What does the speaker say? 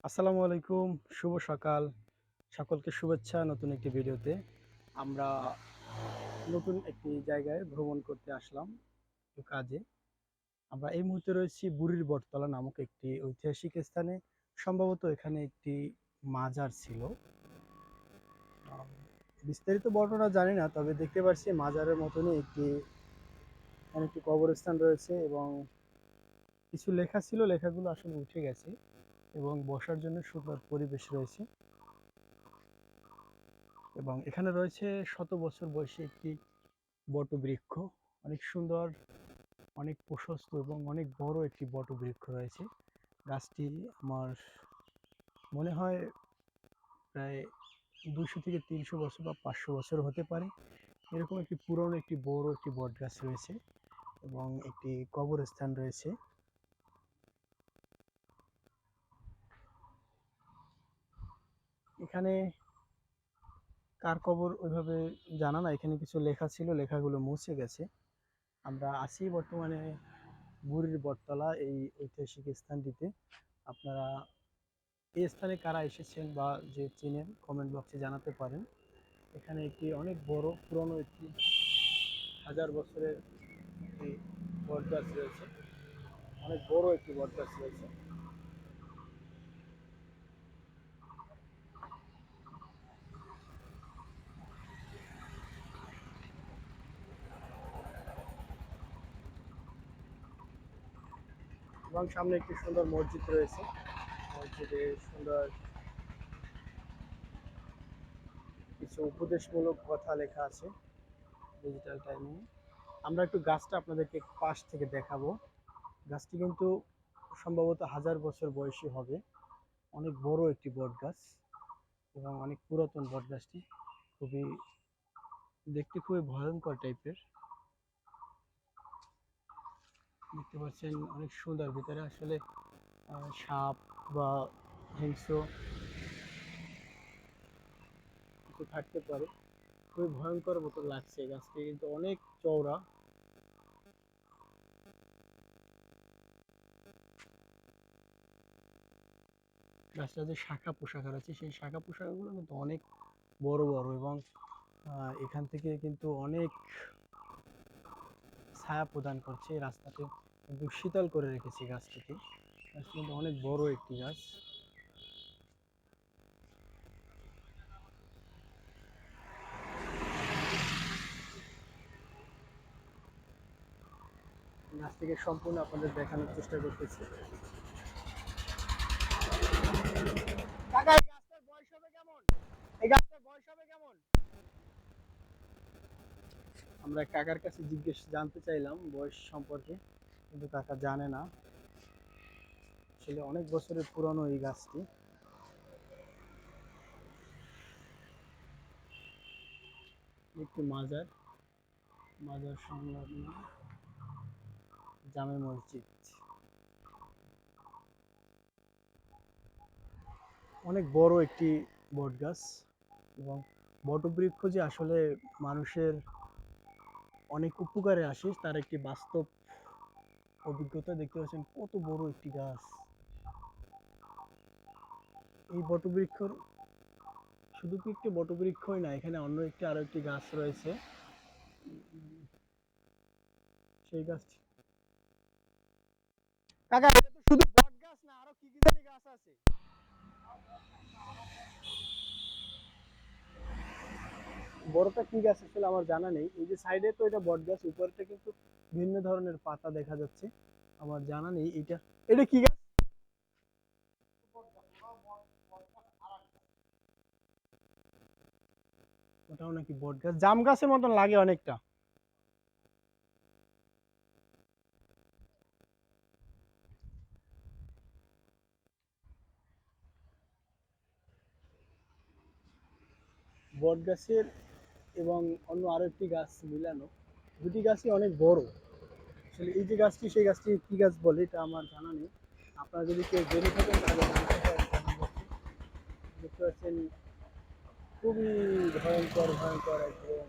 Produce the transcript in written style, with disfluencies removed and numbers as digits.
আসসালামু আলাইকুম, শুভ সকাল। সকলকে শুভেচ্ছা নতুন একটি ভিডিওতে। আমরা নতুন একটি জায়গায় ভ্রমণ করতে আসলাম একটু কাজে। আমরা এই মুহূর্তে রয়েছি বুড়ির বটতলা নামক একটি ঐতিহাসিক স্থানে। সম্ভবত এখানে একটি মাজার ছিল। আম বিস্তারিত বর্ণনা জানি না, তবে দেখতে পাচ্ছি মাজারের মতনই একটি কবরস্থান রয়েছে এবং কিছু লেখা ছিল, লেখাগুলো আসলে উঠে গেছে এবং বসার জন্য সুন্দর পরিবেশ রয়েছে। এবং এখানে রয়েছে শত বছর বয়সী একটি বটবৃক্ষ। অনেক সুন্দর, অনেক প্রশস্ত এবং অনেক বড় একটি বটবৃক্ষ রয়েছে। গাছটি আমার মনে হয় প্রায় 200 থেকে 300 বছর বা 500 বছর হতে পারে। এরকম একটি পুরনো একটি বড় একটি বট গাছ রয়েছে এবং একটি কবরস্থান রয়েছে। এখানে কার কবর ওইভাবে জানা না। এখানে কিছু লেখা ছিল, লেখাগুলো মুছে গেছে। আমরা আছি বর্তমানে বুড়ির বটতলা এই ঐতিহাসিক স্থানটিতে। আপনারা এই স্থানে কারা এসেছেন বা যে চেনেন কমেন্ট বক্সে জানাতে পারেন। এখানে একটি অনেক বড় পুরনো একটি 1000 বছরের একটি বটগাছ রয়েছে। অনেক বড় একটি বটগাছ রয়েছে। এবং সামনে একটি সুন্দর মসজিদ রয়েছে। মসজিদে সুন্দর কিছু উপদেশমূলক কথা লেখা আছে ডিজিটাল টাইমিং। আমরা একটু গাছটা আপনাদেরকে পাশ থেকে দেখাবো। গাছটি কিন্তু সম্ভবত 1000 বছর বয়সী হবে। অনেক বড় একটি বট গাছ এবং অনেক পুরাতন বট গাছটি। খুবই দেখতে খুবই ভয়ঙ্কর টাইপের। দেখতে পাচ্ছেন অনেক সুন্দর, ভিতরে আসলে সাপ বা হিংস্র কিছু থাকতে পারে। খুবই ভয়ঙ্কর মতো লাগছে। গাছটি কিন্তু অনেক চওড়া। গাছটা যে শাখা পোশাকার আছে, সেই শাখা পোশাকগুলো কিন্তু অনেক বড় বড় এবং এখান থেকে কিন্তু অনেক ছায়া প্রদান করছে। রাস্তাতে কিন্তু শীতল করে রেখেছে গাছটিকে। গাছটি কিন্তু অনেক বড় একটি গাছ। গাছটিকে সম্পূর্ণ আপনাদের দেখানোর চেষ্টা করতেছি। কাকা, এই গাছটার বয়স হবে কেমন? এই গাছটার বয়স হবে কেমন? আমরা কাকার কাছে জানতে চাইলাম বয়স সম্পর্কে, কিন্তু কাকা জানে না। আসলে অনেক বছরের পুরনো এই গাছটি। একটি মাজার, মাজার সংলগ্ন জামে মসজিদ। অনেক বড় একটি বট গাছ এবং বটবৃক্ষ যে আসলে মানুষের অনেক উপকারে আসে তার একটি বাস্তব অভিজ্ঞতা। দেখতে পাচ্ছেন কত বড় একটি গাছ। এই বটবৃক্ষর শুধু কি একটি বটবৃক্ষই না, এখানে অন্য একটি আরো একটি গাছ রয়েছে। সেই গাছটি, কাকা, এটা তো শুধু বট গাছ না, আরো কি কি জানি গাছ আছে। বড়টা কি গাছ আসলে আমার জানা নেই। এই যে সাইডে তো এটা বট গাছ, উপরটা কিন্তু ভিন্ন ধরনের পাতা দেখা যাচ্ছে। আমার জানা নেই এটা, এটা কি গাছ। ওটাও নাকি বট গাছ, জাম গাছের মতন লাগে অনেকটা। বট গাছের এবং অন্য আরো একটি গাছ মিলানো, দুটি গাছই অনেক বড়। আসলে এই যে গাছটি, সেই গাছটি কি গাছ বলে এটা আমার জানা নেই। আপনারা যদি কেউ জেনে থাকেন তাহলে জানাতে পারেন comment box এ। দেখতে পাচ্ছেন খুবই ভয়ঙ্কর ভয়ঙ্কর একদম